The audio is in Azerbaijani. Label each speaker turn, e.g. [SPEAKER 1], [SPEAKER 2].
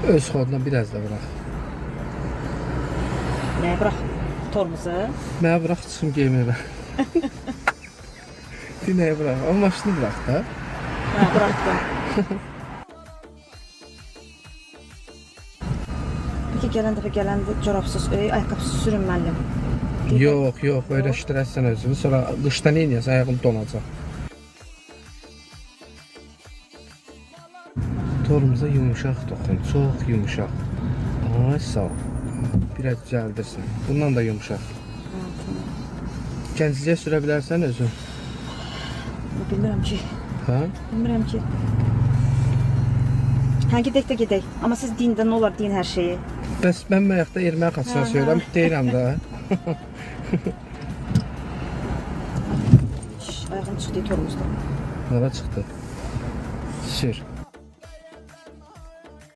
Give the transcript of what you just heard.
[SPEAKER 1] Öz xoduna biraz da bırax.
[SPEAKER 2] Nəyə bırax? Tormuzu?
[SPEAKER 1] Mənə bırax çıxım geyməyə. Dinəyə bırax. Ama maşını bırax da.
[SPEAKER 2] Hə, bıraxdım. Peki gələn dəfə corabsız, ayaqqabısız sürünməliyim.
[SPEAKER 1] Yox, öyle iştirəsən özünü. Sonra qışda nə edəsən, ayağın donacaq. Torumuza yumuşaq toxun, çox yumuşaq. Ay sağ ol. Biraz düzəldirsin. Bundan da yumuşaq. Gəncliyə sürə bilərsən özün.
[SPEAKER 2] Bilmirəm ki.
[SPEAKER 1] Hə?
[SPEAKER 2] Bilmirəm ki. Hə, gedək. Amma siz dində nə olar, deyin hər şeyi.
[SPEAKER 1] Bəs mən məyaqda erməni xaçına söyləm, deyirəm də.
[SPEAKER 2] Ayağım çıxdı tormuzdan.
[SPEAKER 1] Hara çıxdı? Sür.